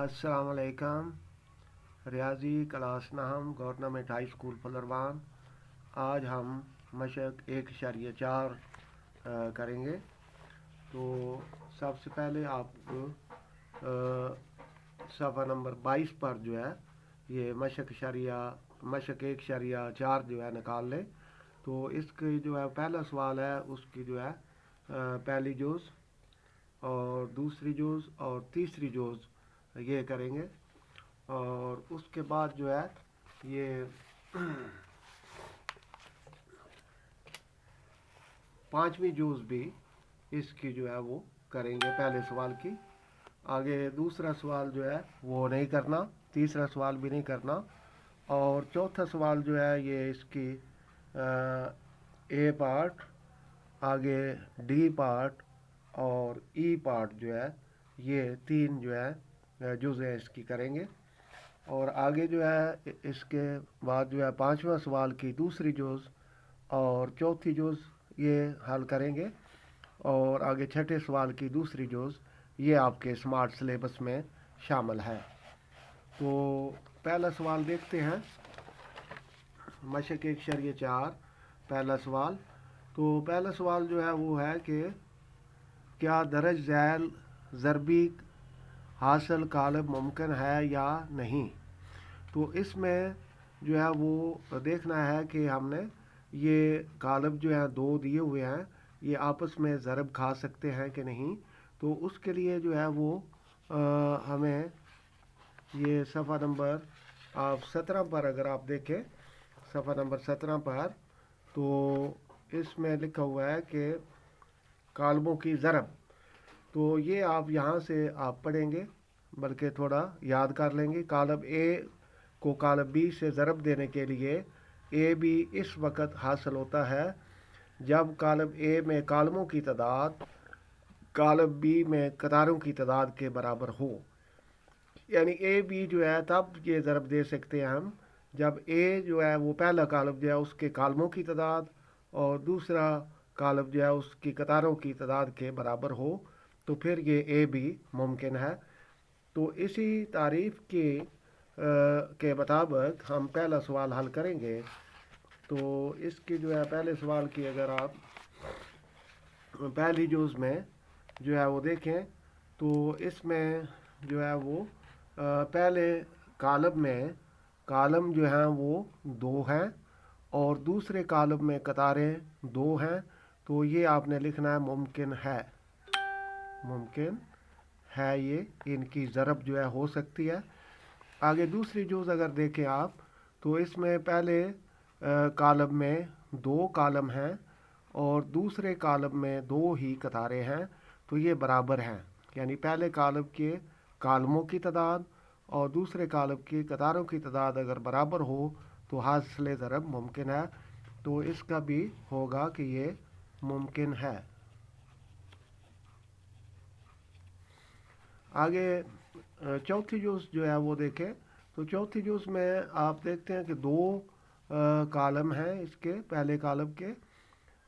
अस्सलाम वालेकुम। रियाजी क्लास नाम गवर्नमेंट हाई स्कूल फलरवान। आज हम मशक 1.4 करेंगे। तो सबसे पहले आप सफ़ा नंबर 22 पर जो है ये मशक 1.4 जो है निकाल लें। तो इसकी जो है पहला सवाल है उसकी जो है पहली जोज़ और दूसरी जोज़ और तीसरी जोज़ ये करेंगे। और उसके बाद जो है ये पांचवी जोज़ भी इसकी जो है वो करेंगे पहले सवाल की। आगे दूसरा सवाल जो है वो नहीं करना, तीसरा सवाल भी नहीं करना। और चौथा सवाल जो है ये इसकी ए पार्ट, आगे डी पार्ट और ई पार्ट जो है ये तीन जो है जुज़े इसकी करेंगे। और आगे जो है इसके बाद जो है पांचवा सवाल की दूसरी जुज़ और चौथी जुज़ ये हल करेंगे। और आगे छठे सवाल की दूसरी जुज़ ये आपके स्मार्ट सिलेबस में शामिल है। तो पहला सवाल देखते हैं, मशक 1.4 पहला सवाल। तो पहला सवाल जो है वो है कि क्या दरज झैल ज़रबी हासिल कालब मुमकिन है या नहीं। तो इसमें जो है वो देखना है कि हमने ये कालब जो है दो दिए हुए हैं, ये आपस में ज़रब खा सकते हैं कि नहीं। तो उसके लिए जो है वो हमें ये सफ़ा नंबर आप 17 पर अगर आप देखें, सफ़ा नंबर 17 पर तो इसमें लिखा हुआ है कि कालबों की ज़रब। तो ये आप यहाँ से आप पढ़ेंगे, बल्कि थोड़ा याद कर लेंगे। कालब ए को कालब बी से ज़रब देने के लिए ए बी इस वक्त हासिल होता है जब कालब ए में कालमों की तादाद कालब बी में कतारों की तादाद के बराबर हो। यानी ए बी जो है तब ये ज़रब दे सकते हैं हम जब ए जो है वो पहला कालब जो है उसके कालमों की तादाद और दूसरा कालब जो है उसकी कतारों की तादाद के बराबर हो, तो फिर ये ए बी मुमकिन है। तो इसी तारीफ़ के मुताबिक हम पहला सवाल हल करेंगे। तो इसकी जो है पहले सवाल की अगर आप पहली जोज़ में जो है वो देखें तो इसमें जो है वो पहले कालब में कालम जो हैं वो दो हैं और दूसरे कालम में कतारें दो हैं। तो ये आपने लिखना है मुमकिन है ये इनकी ज़रब जो है हो सकती है। आगे दूसरी जोज़ अगर देखें आप तो इसमें पहले कालम में दो कालम हैं और दूसरे कालम में दो ही कतारें हैं, तो ये बराबर हैं। यानी पहले कालम के कालमों की तादाद और दूसरे कालम की कतारों की तादाद अगर बराबर हो तो हासिल ज़रब मुमकिन है। तो इसका भी होगा कि ये मुमकिन है। आगे चौथी जोज़ जो है वो देखें तो चौथी जोज़ में आप देखते हैं कि दो कालम हैं इसके पहले कालम के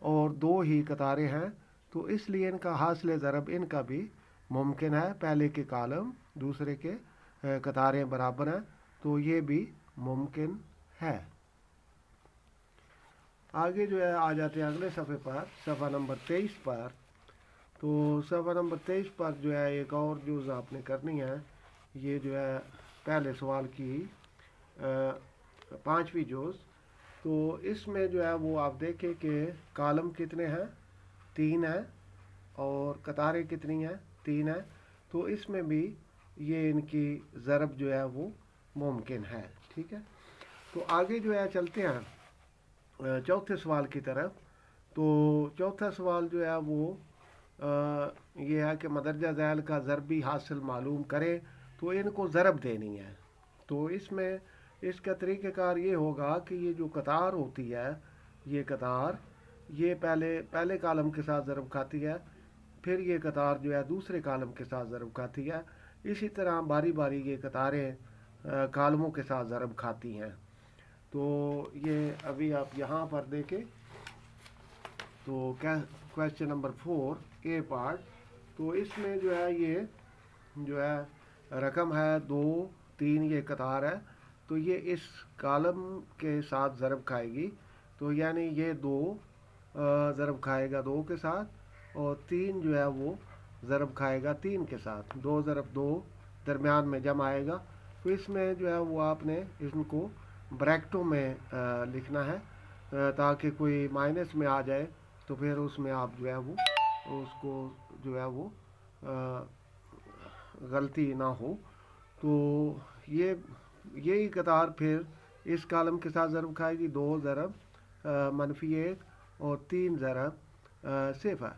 और दो ही कतारें हैं, तो इसलिए इनका हासिल ज़रब इनका भी मुमकिन है। पहले के कालम दूसरे के कतारें बराबर हैं, तो ये भी मुमकिन है। आगे जो है आ जाते हैं अगले सफ़े पर, सफ़ा नंबर 23 पर। तो सफ़ा नंबर 23 पर जो है एक और जोज़ आपने करनी है, ये जो है पहले सवाल की पांचवी जोज़। तो इसमें जो है वो आप देखें कि कालम कितने हैं, 3 हैं और कतारें कितनी हैं, 3 हैं। तो इसमें भी ये इनकी ज़रब जो है वो मुमकिन है। ठीक है, तो आगे जो है चलते हैं चौथे सवाल की तरफ। तो चौथा सवाल जो है वो ये है कि मदरजा ज़ैल का ज़रबी हासिल मालूम करें, तो इनको ज़रब देनी है। तो इसमें इसका तरीक़ाकार ये होगा कि ये जो कतार होती है, ये कतार ये पहले कालम के साथ ज़रब खाती है, फिर ये कतार जो है दूसरे कालम के साथ ज़रब खाती है। इसी तरह बारी बारी ये कतारें कालमों के साथ ज़रब खाती हैं। तो ये अभी आप यहाँ पर देखें तो क्वेश्चन नंबर 4 ए पार्ट। तो इसमें जो है ये जो है رقم ہے 2 3 یہ قطار ہے، تو یہ اس کالم کے ساتھ ضرب کھائے گی، تو یعنی یہ 2 ضرب کھائے گا 2 کے ساتھ، اور 3 جو ہے وہ ضرب کھائے گا 3 کے ساتھ، 2 ضرب 2 درمیان میں جمع آئے گا۔ تو اس میں جو ہے وہ آپ نے ان کو بریکٹوں میں لکھنا ہے، تاکہ کوئی مائنس میں آ جائے تو پھر اس میں آپ جو ہے وہ اس کو جو ہے وہ غلطی نہ ہو۔ تو یہی قطار پھر اس کالم کے ساتھ ضرب کھائے گی، 2 ضرب -1 اور 3 ضرب 0۔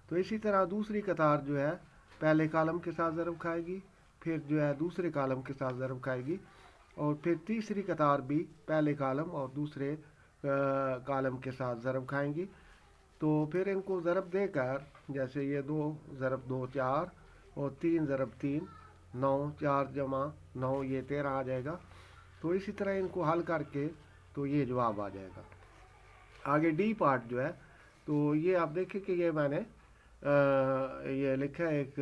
تو اسی طرح دوسری قطار جو ہے پہلے کالم کے ساتھ ضرب کھائے گی، پھر جو ہے دوسرے کالم کے ساتھ ضرب کھائے گی، اور پھر تیسری قطار بھی پہلے کالم اور دوسرے کالم کے ساتھ ضرب کھائیں گی۔ تو پھر ان کو ضرب دے کر، جیسے یہ 2 ضرب 2 4 اور 3 ضرب 3 9، 4 جمع 9 یہ 13 آ جائے گا۔ تو اسی طرح ان کو حل کر کے تو یہ جواب آ جائے گا۔ آگے ڈی پارٹ جو ہے، تو یہ آپ دیکھیں کہ یہ میں نے یہ لکھا ہے، ایک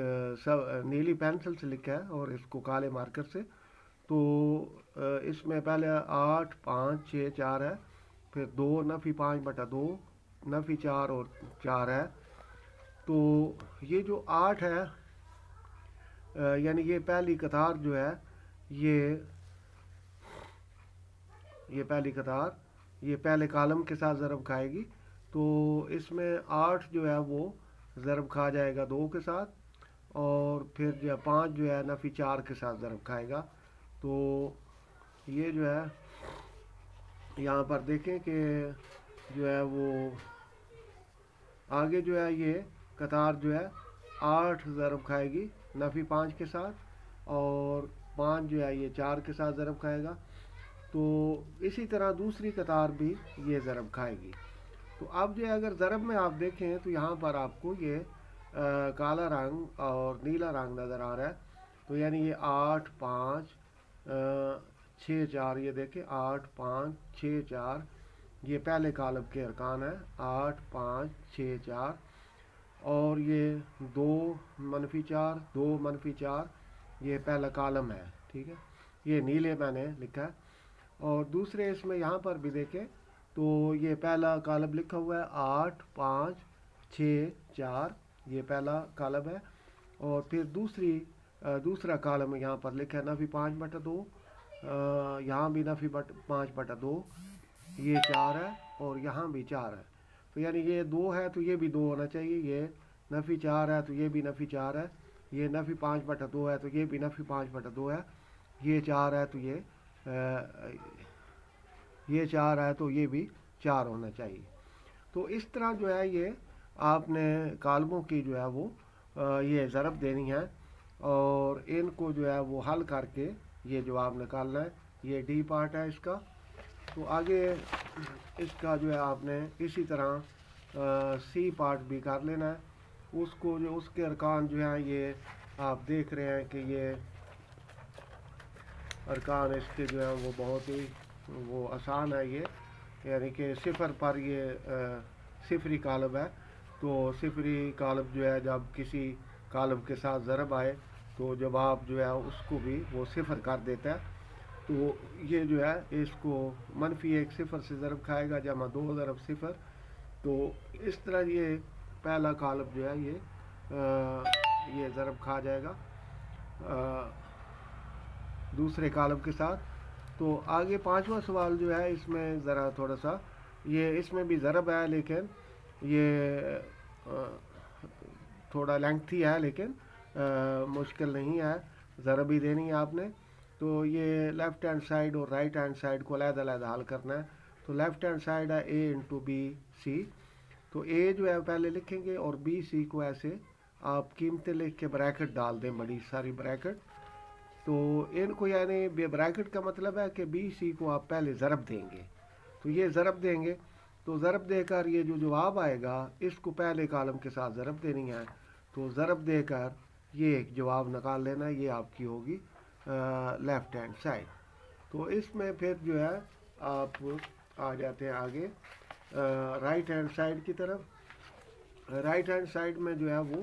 نیلی پینسل سے لکھا ہے اور اس کو کالے مارکر سے۔ تو اس میں پہلے 8 5 6 4 ہے، پھر 2 نفی 5/2 نفی 4 اور 4 ہے۔ تو یہ جو 8 ہے، یعنی یہ پہلی قطار جو ہے، یہ پہلی قطار یہ پہلے کالم کے ساتھ ضرب کھائے گی، تو اس میں 8 جو ہے وہ ضرب کھا جائے گا 2 کے ساتھ، اور پھر جو ہے 5 جو ہے نفی 4 کے ساتھ ضرب کھائے گا۔ تو یہ جو ہے یہاں پر دیکھیں کہ جو ہے وہ آگے جو ہے یہ قطار جو ہے 8 ضرب کھائے گی نفی 5 کے ساتھ، اور 5 جو ہے یہ 4 کے ساتھ ضرب کھائے گا۔ تو اسی طرح دوسری قطار بھی یہ ضرب کھائے گی۔ تو اب جو ہے اگر ضرب میں آپ دیکھیں تو یہاں پر آپ کو یہ کالا رنگ اور نیلا رنگ نظر آ رہا ہے، تو یعنی یہ 8 5 6 4، یہ دیکھیں 8 5 6 4 یہ پہلے کالم کے ارکان ہیں، 8 5 6 4، اور یہ 2 -4 2 -4 یہ پہلا کالم ہے، ٹھیک ہے، یہ نیلے میں نے لکھا ہے۔ اور دوسرے اس میں یہاں پر بھی دیکھیں تو یہ پہلا کالم لکھا ہوا ہے 8 5 6 4، یہ پہلا کالم ہے، اور پھر دوسرا کالم یہاں پر لکھا ہے نفی 5/2، یہاں بھی نفی 5/2، یہ 4 ہے اور یہاں بھی 4 ہے۔ تو یعنی یہ 2 ہے تو یہ بھی 2 ہونا چاہیے، یہ نفی 4 ہے تو یہ بھی نفی 4 ہے، یہ نفی 5/2 ہے تو یہ بھی نفی 5/2 ہے، یہ 4 ہے تو یہ 4 ہے تو یہ بھی 4 ہونا چاہیے۔ تو اس طرح جو ہے یہ آپ نے کالموں کی جو ہے وہ یہ ضرب دینی ہے، اور ان کو جو ہے وہ حل کر کے یہ جواب نکالنا ہے۔ یہ ڈی پارٹ ہے اس کا۔ تو آگے اس کا جو ہے آپ نے اسی طرح سی پارٹ بھی کر لینا ہے۔ اس کو جو اس کے ارکان جو ہیں یہ آپ دیکھ رہے ہیں کہ یہ ارکان اس کے جو ہیں وہ بہت ہی وہ آسان ہے، یہ یعنی کہ 0 پر یہ صفری کالم ہے، تو صفری کالم جو ہے جب کسی کالم کے ساتھ ضرب آئے تو جواب جو ہے اس کو بھی وہ 0 کر دیتا ہے۔ تو یہ جو ہے اس کو -1 0 سے ضرب کھائے گا جمع 2 ضرب 0۔ تو اس طرح یہ پہلا کالم جو ہے یہ ضرب کھا جائے گا دوسرے کالم کے ساتھ۔ تو آگے 5واں سوال جو ہے اس میں ذرا تھوڑا سا یہ اس میں بھی ضرب ہے، لیکن یہ تھوڑا لینگتھی ہے، لیکن مشکل نہیں ہے، ضرب ہی دینی ہے آپ نے۔ تو یہ لیفٹ ہینڈ سائڈ اور رائٹ ہینڈ سائڈ کو علیحدہ علیحدہ حل کرنا ہے۔ تو لیفٹ ہینڈ سائڈ ہے A × B C، تو A جو ہے پہلے لکھیں گے اور B C کو ایسے آپ قیمتیں لکھ کے بریکٹ ڈال دیں، بڑی ساری بریکٹ۔ تو ان کو یعنی بریکٹ کا مطلب ہے کہ B C کو آپ پہلے ضرب دیں گے، تو یہ ضرب دیں گے، تو ضرب دے کر یہ جو جواب آئے گا اس کو پہلے کالم کے ساتھ ضرب دینی ہے، تو ضرب دے کر یہ ایک جواب نکال لینا، یہ آپ کی ہوگی لیفٹ ہینڈ سائڈ۔ تو اس میں پھر جو ہے آپ آ جاتے ہیں آگے رائٹ ہینڈ سائڈ کی طرف۔ رائٹ ہینڈ سائڈ میں جو ہے وہ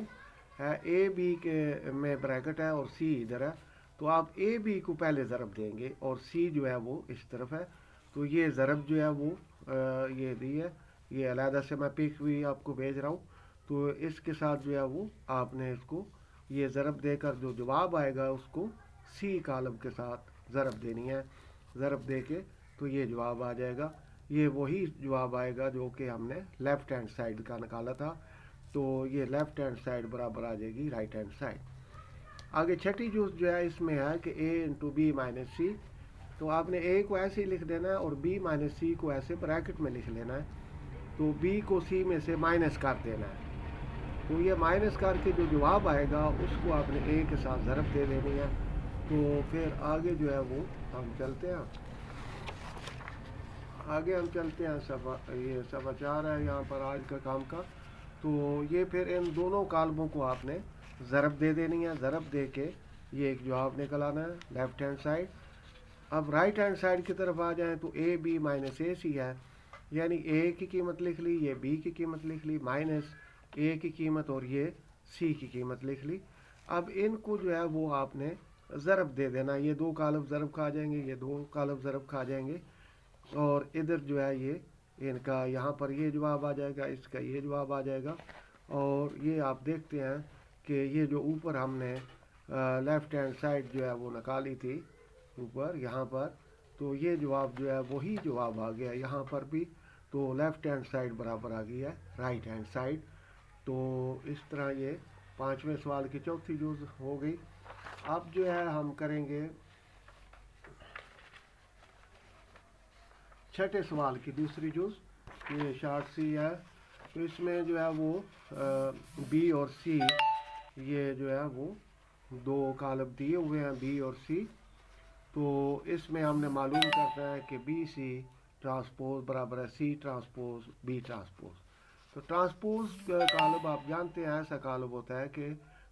है, ए बी के में ब्रैकेट है और सी इधर है, तो आप ए बी को पहले ज़रब देंगे और सी जो है वो इस तरफ है, तो ये ज़रब जो है वो ये दी है, ये अलहदा से मैं पिक भी आपको भेज रहा हूँ। तो इसके साथ जो है वो आपने इसको ये ज़रब देकर जो जवाब आएगा उसको सी कॉलम के साथ ज़रब देनी है। ज़रब दे के तो ये जवाब आ जाएगा, ये वही जवाब आएगा जो कि हमने लेफ़्ट हैंड साइड का निकाला था। तो ये लेफ़्ट हैंड साइड बराबर आ जाएगी राइट हैंड साइड। आगे छठी जूस जो है इसमें है कि a इंटू बी माइनस सी, तो आपने a को ऐसे ही लिख देना है और b माइनस सी को ऐसे ब्रैकेट में लिख लेना है, तो b को c में से माइनस कर देना है। तो ये माइनस करके जो जवाब आएगा उसको आपने a के साथ ज़रब दे देनी है। तो फिर आगे जो है वो हम चलते हैं, आगे हम चलते हैं ये सफ़ा 4 है यहाँ पर आज का काम का। तो ये फिर इन दोनों कालमों को आपने ज़रब दे देनी है, ज़रब दे के ये एक जवाब निकल आना है लेफ़्ट हैंड साइड। अब राइट हैंड साइड की तरफ आ जाएं तो ए बी माइनस ए सी है, यानी ए की कीमत लिख ली, ये बी की कीमत लिख ली, माइनस ए की कीमत और ये सी की कीमत लिख ली। अब इनको जो है वो आपने ज़रब दे देना, ये दो कालम ज़रब खा जाएंगे, ये दो कालम ज़रब खा जाएंगे, और इधर जो है ये इनका यहाँ पर ये जवाब आ जाएगा, इसका ये जवाब आ जाएगा। और ये आप देखते हैं कि ये जो ऊपर हमने लेफ़्ट हैंड साइड जो है वो निकाली थी ऊपर यहाँ पर, तो ये जवाब जो है वही जवाब आ गया यहाँ पर भी। तो लेफ़्ट हैंड साइड बराबर आ गई है राइट हैंड साइड। तो इस तरह ये 5वें सवाल की चौथी जूज़ हो गई। अब जो है हम करेंगे छठे सवाल की दूसरी जूज़, ये शार्ट सी है। तो इसमें जो है वो बी और सी, ये जो है वो दो कालम दिए हुए हैं बी और सी। तो इसमें हमने मालूम करना है कि बी सी ट्रांसपोज बराबर है सी ट्रांसपोज बी ट्रांसपोज। तो ट्रांसपोज कालम आप जानते हैं ऐसा कालम होता है कि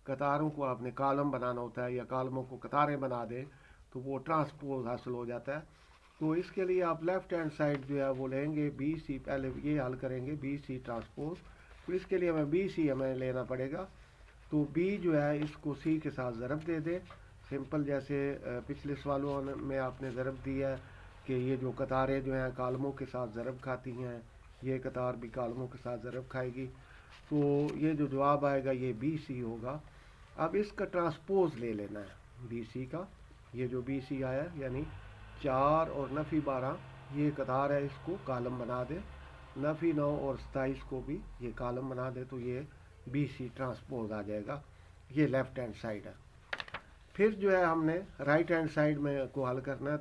कतारों को आपने कालम बनाना होता है या कालमों को कतारें बना दें तो वो ट्रांसपोज हासिल हो जाता है। तो इसके लिए आप लेफ़्ट हैंड साइड जो है वो लेंगे बी सी, पहले ये हल करेंगे बी सी ट्रांसपोज। तो इसके लिए हमें बी सी हमें लेना पड़ेगा। तो बी जो है इसको सी के साथ ज़रब दे दें, सिंपल जैसे पिछले सवालों में आपने ज़रब दिया है कि ये जो कतारें जो हैं कालमों के साथ ज़रब खाती हैं, ये कतार भी कालमों के साथ ज़रब खाएगी। तो ये जो जवाब आएगा ये बी सी होगा। अब इसका ट्रांसपोज ले लेना है बी सी का, ये जो बी सी आया यानी 4 और नफ़ी 12 ये कतार है, इसको कालम बना दे, नफ़ी 9 और 27 को भी ये कालम बना दे, तो ये बी सी ट्रांसपोज आ जाएगा। ये लेफ़्ट हैंड साइड है। फिर जो है हमने राइट हैंड साइड में को हल करना है।